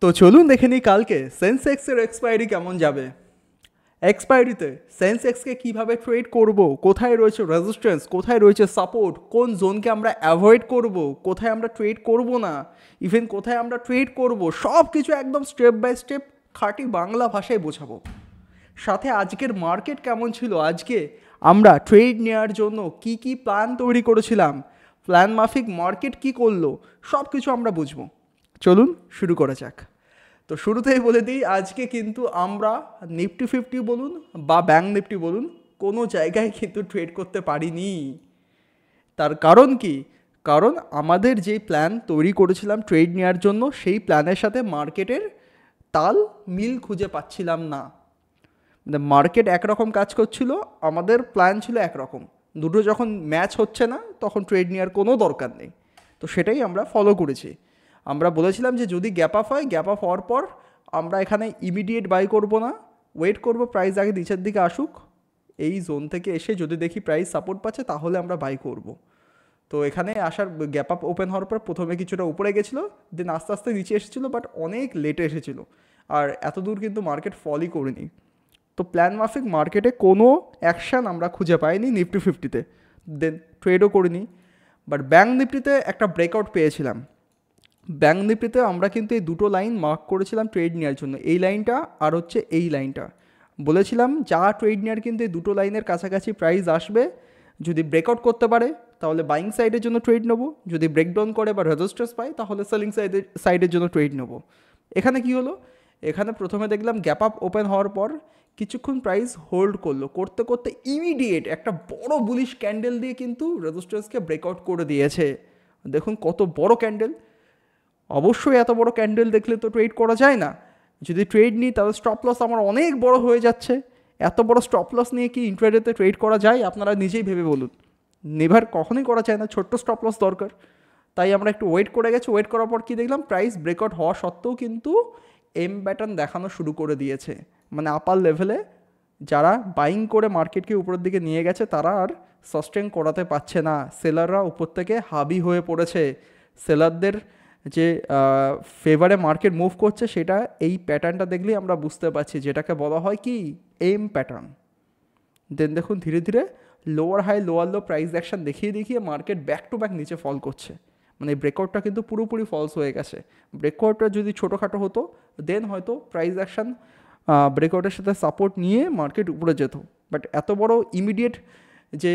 তো চলুন দেখে নিই কালকে সেন্সেক্সের এক্সপায়ারি কেমন যাবে। এক্সপায়ারিতে সেন্সেক্সকে কীভাবে ট্রেড করব, কোথায় রয়েছে রেজিস্ট্যান্স, কোথায় রয়েছে সাপোর্ট, কোন জোনকে আমরা অ্যাভয়েড করব, কোথায় আমরা ট্রেড করব না, ইভেন কোথায় আমরা ট্রেড করব, সব কিছু একদম স্টেপ বাই স্টেপ খাঁটি বাংলা ভাষায় বোঝাবো। সাথে আজকের মার্কেট কেমন ছিল, আজকে আমরা ট্রেড নেওয়ার জন্য কি কি প্ল্যান তৈরি করেছিলাম, প্ল্যান মাফিক মার্কেট কি করলো, সব কিছু আমরা বুঝবো। চলুন শুরু করা যাক। তো শুরুতেই বলে দিই, আজকে কিন্তু আমরা নিফটি ফিফটি বলুন বা ব্যাঙ্ক নিফটি বলুন, কোনো জায়গায় কিন্তু ট্রেড করতে পারিনি। তার কারণ কি? কারণ আমাদের যেই প্ল্যান তৈরি করেছিলাম ট্রেড নেওয়ার জন্য, সেই প্ল্যানের সাথে মার্কেটের তাল মিল খুঁজে পাচ্ছিলাম না। মানে মার্কেট একরকম কাজ করছিল, আমাদের প্ল্যান ছিল একরকম। দুটো যখন ম্যাচ হচ্ছে না তখন ট্রেড নেওয়ার কোনো দরকার নেই। তো সেটাই আমরা ফলো করেছি। আমরা বলেছিলাম যে যদি গ্যাপ আপ হয়, গ্যাপ আপ হওয়ার পর আমরা এখানে ইমিডিয়েট বাই করব না, ওয়েট করব প্রাইস আগে নিচের দিকে আসুক, এই জোন থেকে এসে যদি দেখি প্রাইস সাপোর্ট পাচ্ছে তাহলে আমরা বাই করব। তো এখানে আসার গ্যাপ আপ ওপেন হওয়ার পর প্রথমে কিছুটা উপরে গেছিলো, দেন আস্তে আস্তে নিচে এসেছিলো, বাট অনেক লেটে এসেছিলো। আর এত দূর কিন্তু মার্কেট ফলই করেনি। তো প্ল্যান মাফিক মার্কেটে কোনো অ্যাকশান আমরা খুঁজে পাইনি নিফটি ফিফটিতে, দেন ট্রেডও করিনি। বাট ব্যাঙ্ক নিফটিতে একটা ব্রেকআউট পেয়েছিলাম। ব্যাঙ্ক নিফটিতে আমরা কিন্তু এই দুটো লাইন মার্ক করেছিলাম ট্রেড নেওয়ার জন্য, এই লাইনটা আর হচ্ছে এই লাইনটা। বলেছিলাম যা ট্রেড নেওয়ার কিন্তু এই দুটো লাইনের কাছাকাছি প্রাইস আসবে, যদি ব্রেকআউট করতে পারে তাহলে বাইং সাইডের জন্য ট্রেড নেবো, যদি ব্রেকডাউন করে বা রেজিস্ট্যান্স পাই তাহলে সেলিং সাইডের জন্য ট্রেড নেবো। এখানে কি হলো, এখানে প্রথমে দেখলাম গ্যাপ আপ ওপেন হওয়ার পর কিছুক্ষণ প্রাইস হোল্ড করলো, করতে করতে ইমিডিয়েট একটা বড় বুলিশ ক্যান্ডেল দিয়ে কিন্তু রেজিস্ট্যান্সকে ব্রেকআউট করে দিয়েছে। দেখুন কত বড় ক্যান্ডেল। অবশ্যই এত বড় ক্যান্ডেল দেখলে তো ট্রেড করা যায় না। যদি ট্রেড নিই তাহলে স্টপ লস আমার অনেক বড় হয়ে যাচ্ছে। এত বড় স্টপ লস নিয়ে কি ইন্ট্রাডেতে ট্রেড করা যায়? আপনারা নিজেই ভেবে বলুন। নেভার, কখনোই করা যায় না, ছোট্ট স্টপ লস দরকার। তাই আমরা একটু ওয়েট করে গেছি। ওয়েট করার পর কি দেখলাম, প্রাইস ব্রেকআউট হওয়া সত্ত্বেও কিন্তু এম প্যাটার্ন দেখানো শুরু করে দিয়েছে। মানে আপার লেভেলে যারা বাইং করে মার্কেটকে উপরের দিকে নিয়ে গেছে তারা আর সাস্টেন করাতে পারছে না, সেলাররা উপর থেকে হাবি হয়ে পড়েছে। সেলারদের যে ফেভারে মার্কেট মুভ করছে সেটা এই প্যাটার্নটা দেখলেই আমরা বুঝতে পারছি, যেটাকে বলা হয় কি এম প্যাটার্ন। দেন দেখুন ধীরে ধীরে lower high lower low price action দেখিয়ে দেখিয়ে মার্কেট ব্যাক টু ব্যাক নিচে ফল করছে। মানে ব্রেকআউটটা কিন্তু পুরোপুরি ফলস হয়ে গেছে। ব্রেকআউটটা যদি ছোটোখাটো হতো দেন হয়তো প্রাইস অ্যাকশন ব্রেকআউটের সাথে সাপোর্ট নিয়ে মার্কেট উপরে যেত। বাট এত বড় ইমিডিয়েট যে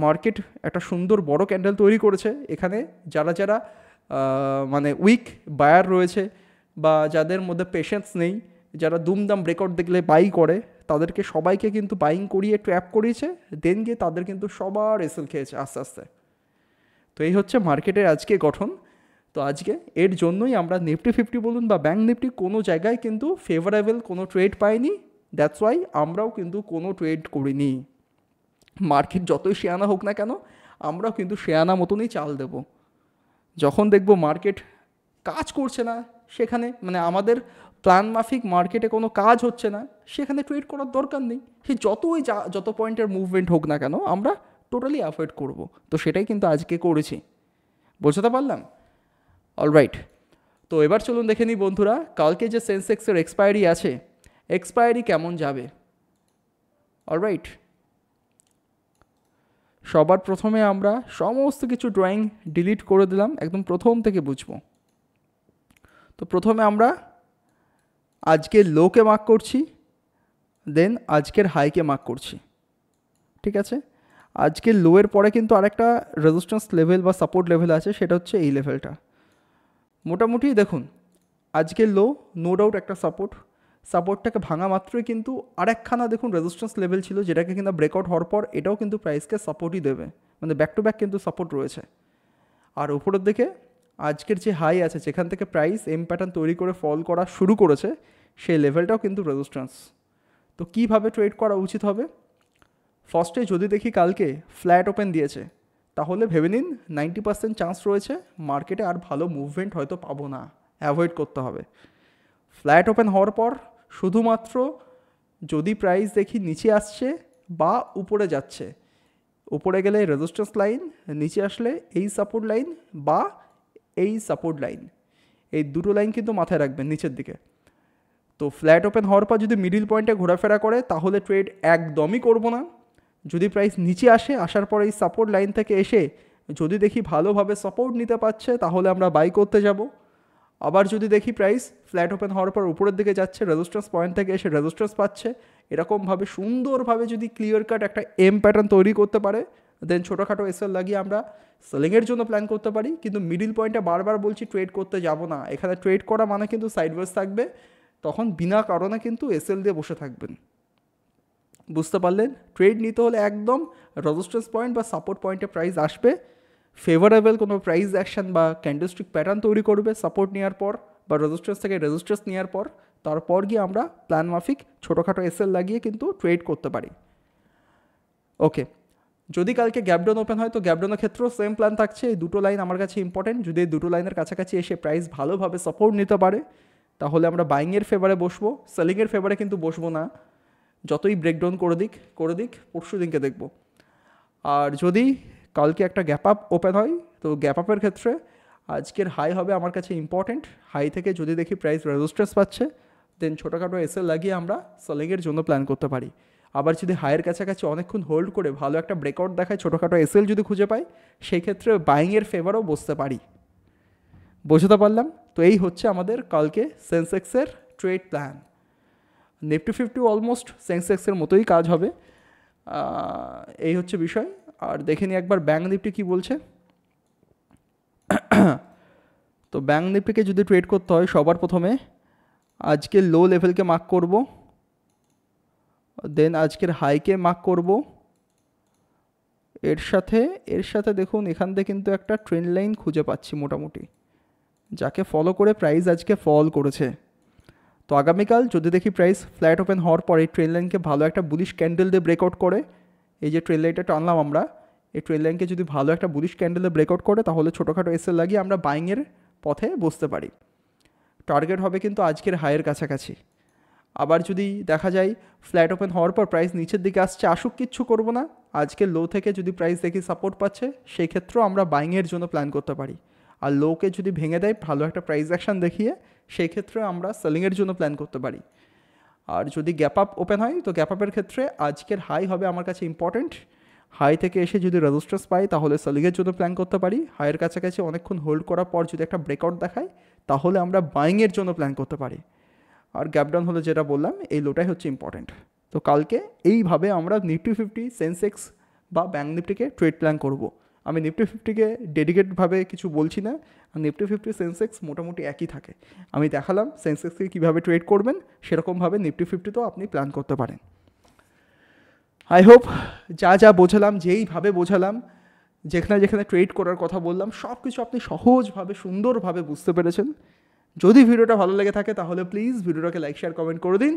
মার্কেট একটা সুন্দর বড় ক্যান্ডেল তৈরি করেছে, এখানে যারা যারা মানে উইক বায়ার রয়েছে বা যাদের মধ্যে পেশেন্স নেই, যারা দুমদাম ব্রেকআউট দেখলে বাই করে, তাদেরকে সবাইকে কিন্তু বাইং করিয়ে ট্র্যাপ করিয়েছে, দেন গিয়ে তাদের কিন্তু সবার এসএল খেয়েছে আস্তে আস্তে। তো এই হচ্ছে মার্কেটের আজকে গঠন। তো আজকে এর জন্যই আমরা নিফটি ফিফটি বলুন বা ব্যাঙ্ক নিফটি কোনো জায়গায় কিন্তু ফেভারেবল কোনো ট্রেড পাইনি। দ্যাটস ওয়াই আমরাও কিন্তু কোনো ট্রেড করিনি। মার্কেট যতই শেয়ানা হোক না কেন, আমরাও কিন্তু শেয়ানা মতনই চাল দেবো। যখন দেখবো মার্কেট কাজ করছে না, সেখানে মানে আমাদের প্ল্যান মাফিক মার্কেটে কোনো কাজ হচ্ছে না, সেখানে ট্রেড করার দরকার নেই। সে যত পয়েন্টের মুভমেন্ট হোক না কেন আমরা টোটালি অ্যাভয়েড করব। তো সেটাই কিন্তু আজকে করেছি। বোঝাতে পারলাম? অলরাইট। তো এবার চলুন দেখে নিই বন্ধুরা, কালকে যে সেন্সেক্সের এক্সপায়ারি আছে, এক্সপায়ারি কেমন যাবে। অলরাইট, সবার প্রথমে আমরা সমস্ত কিছু ড্রয়িং ডিলিট করে দিলাম, একদম প্রথম থেকে বুঝবো। তো প্রথমে আমরা আজকের লোকে মার্ক করছি, দেন আজকের হাইকে মার্ক করছি। ঠিক আছে, আজকের লোয়ের পরে কিন্তু আরেকটা রেজিস্ট্যান্স লেভেল বা সাপোর্ট লেভেল আছে, সেটা হচ্ছে এই লেভেলটা। মোটামুটি দেখুন আজকের লো নো ডাউট একটা সাপোর্টটাকে ভাঙা মাত্রই কিন্তু আরেকখানা দেখুন রেজিস্ট্যান্স লেভেল ছিল, যেটাকে কিন্তু ব্রেকআউট হওয়ার পর এটাও কিন্তু প্রাইসকে সাপোর্টই দেবে। মানে ব্যাক টু ব্যাক কিন্তু সাপোর্ট রয়েছে। আর উপরের দিকে আজকের যে হাই আছে, যেখান থেকে প্রাইস এম প্যাটার্ন তৈরি করে ফল করা শুরু করেছে, সেই লেভেলটাও কিন্তু রেজিস্ট্যান্স। তো কীভাবে ট্রেড করা উচিত হবে? ফার্স্টে যদি দেখি কালকে ফ্ল্যাট ওপেন দিয়েছে, তাহলে ভেবে নিন 90% চান্স রয়েছে মার্কেটে আর ভালো মুভমেন্ট হয়তো পাবো না, অ্যাভয়েড করতে হবে। ফ্ল্যাট ওপেন হওয়ার পর শুধুমাত্র যদি প্রাইস দেখি নিচে আসছে বা উপরে যাচ্ছে, উপরে গেলে রেজিস্ট্যান্স লাইন, নিচে আসলে এই সাপোর্ট লাইন বা এই সাপোর্ট লাইন, এই দুটো লাইন কিন্তু মাথায় রাখবেন নিচের দিকে। তো ফ্ল্যাট ওপেন হওয়ার পর যদি মিডিল পয়েন্টে ঘোরাফেরা করে তাহলে ট্রেড একদমই করব না। যদি প্রাইস নিচে আসার পর এই সাপোর্ট লাইন থেকে এসে যদি দেখি ভালোভাবে সাপোর্ট নিতে পারছে তাহলে আমরা বাই করতে যাব। আবার যদি দেখি প্রাইস ফ্ল্যাট ওপেন হওয়ার পর উপরের দিকে যাচ্ছে, রেজিস্ট্যান্স পয়েন্ট থেকে এসে রেজিস্ট্যান্স পাচ্ছে, এরকমভাবে সুন্দরভাবে যদি ক্লিয়ার কাট একটা এম প্যাটার্ন তৈরি করতে পারে, দেন ছোটোখাটো এসএল লাগিয়ে আমরা সেলিংয়ের জন্য প্ল্যান করতে পারি। কিন্তু মিডিল পয়েন্টে বারবার বলছি ট্রেড করতে যাব না। এখানে ট্রেড করা মানে কিন্তু সাইডওয়েজ থাকবে, তখন বিনা কারণে কিন্তু এসএল দিয়ে বসে থাকবেন। বুঝতে পারলেন? ট্রেড নিতে হলে একদম রেজিস্ট্যান্স পয়েন্ট বা সাপোর্ট পয়েন্টে প্রাইস আসবে, ফেভারেবল কোনো প্রাইস অ্যাকশন বা ক্যান্ডেলস্টিক প্যাটার্ন তৈরি করবে সাপোর্ট নেওয়ার পর বা রেজিস্ট্যান্স থেকে রেজিস্ট্যান্স নেওয়ার পর, তারপর গিয়ে আমরা প্ল্যান মাফিক ছোটোখাটো এসএল লাগিয়ে কিন্তু ট্রেড করতে পারি। ওকে, যদি কালকে গ্যাপডাউন ওপেন হয় তো গ্যাপডাউনের ক্ষেত্রেও সেম প্ল্যান থাকছে। এই দুটো লাইন আমার কাছে ইম্পর্টেন্ট। যদি এই দুটো লাইনের কাছাকাছি এসে প্রাইস ভালোভাবে সাপোর্ট নিতে পারে তাহলে আমরা বাইংয়ের ফেভারে বসবো, সেলিংয়ের ফেভারে কিন্তু বসবো না। যতই ব্রেকডাউন করে দিক পরশু দিনকে দেখব। আর যদি কালকে একটা গ্যাপ আপ ওপেন হয় তো গ্যাপ আপের ক্ষেত্রে আজকের হাই হবে আমার কাছে ইম্পর্টেন্ট। হাই থেকে যদি দেখি প্রাইস রেজিস্ট্যান্স পাচ্ছে দেন ছোটোখাটো এসএল লাগিয়ে আমরা সেলিংয়ের জন্য প্ল্যান করতে পারি। আবার যদি হাইয়ের কাছাকাছি অনেকক্ষণ হোল্ড করে ভালো একটা ব্রেকআউট দেখায়, ছোটোখাটো এসএল যদি খুঁজে পাই, সেই ক্ষেত্রে বাইংয়ের ফেভারও বসতে পারি। বোঝাতে পারলাম? তো এই হচ্ছে আমাদের কালকে সেন্সেক্সের ট্রেড প্ল্যান। নিফটি 50 অলমোস্ট সেন্সেক্সের মতোই কাজ হবে, এই হচ্ছে বিষয়। আর দেখে নিই একবার ব্যাঙ্ক নিফটি কী বলছে। তো ব্যাঙ্ক নিফটিকে যদি ট্রেড করতে হয় সবার প্রথমে আজকে লো লেভেলকে মার্ক করব, দেন আজকের হাইকে মার্ক করব। এর সাথে দেখুন এখান থেকে কিন্তু একটা ট্রেন্ড লাইন খুঁজে পাচ্ছি মোটামুটি, যাকে ফলো করে প্রাইস আজকে ফল করেছে। তো আগামীকাল যদি দেখি প্রাইস ফ্ল্যাট ওপেন হওয়ার পরে ট্রেন্ড লাইনকে ভালো একটা বুলিশ ক্যান্ডেল দিয়ে ব্রেকআউট করে, এই যে ট্রেন্ড লাইনটা টানলাম আমরা, এই ট্রেন্ড লাইনকে যদি ভালো একটা বুলিশ ক্যান্ডেল দিয়ে ব্রেকআউট করে তাহলে ছোটোখাটো এসএল লাগিয়ে আমরা বাইংয়ের পথে বসতে পারি। টার্গেট হবে কিন্তু আজকের হাইয়ের কাছাকাছি। আবার যদি দেখা যায় ফ্ল্যাট ওপেন হওয়ার পর প্রাইস নিচের দিকে আসছে, আসুক কিচ্ছু করব না, আজকের লো থেকে যদি প্রাইস দেখি সাপোর্ট পাচ্ছে সেই ক্ষেত্রেও আমরা বাইংয়ের জন্য প্ল্যান করতে পারি। আর লোকে যদি ভেঙে দেয় ভালো একটা প্রাইস অ্যাকশন দেখিয়ে সেই ক্ষেত্রে আমরা সেলিংয়ের জন্য প্ল্যান করতে পারি। আর যদি গ্যাপ আপ ওপেন হয় তো গ্যাপ আপের ক্ষেত্রে আজকের হাই হবে আমার কাছে ইম্পর্টেন্ট। হাই থেকে এসে যদি রেজিস্ট্যান্স পাই তাহলে সেলিংয়ের জন্য প্ল্যান করতে পারি। হাইয়ের কাছাকাছি অনেকক্ষণ হোল্ড করার পর যদি একটা ব্রেকআউট দেখায় তাহলে আমরা বাইংয়ের জন্য প্ল্যান করতে পারি। আর গ্যাপডাউন হলে যেটা বললাম এই লোটাই হচ্ছে ইম্পর্টেন্ট। তো কালকে এইভাবে আমরা নিফটি 50 সেন্সেক্স বা ব্যাঙ্ক নিফটিকে ট্রেড প্ল্যান করব। আমি নিফটি 50কে ডেডিকেটভাবে কিছু বলছি না, আর নিফটি 50 সেন্সেক্স মোটামুটি একই থাকে। আমি দেখালাম সেন্সেক্সকে কীভাবে ট্রেড করবেন, সেরকমভাবে নিফটি 50তেও আপনি প্ল্যান করতে পারেন। আই হোপ যা বোঝালাম, যেইভাবে বোঝালাম, যেখানে ট্রেড করার কথা বললাম সব কিছু আপনি সহজভাবে সুন্দরভাবে বুঝতে পেরেছেন। যদি ভিডিওটা ভালো লেগে থাকে তাহলে প্লিজ ভিডিওটাকে লাইক শেয়ার কমেন্ট করে দিন।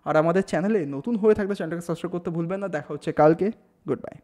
আর আমাদের চ্যানেলে নতুন হয়ে থাকলে চ্যানেলটাকে সাবস্ক্রাইব করতে ভুলবেন না। দেখা হচ্ছে কালকে। Good bye.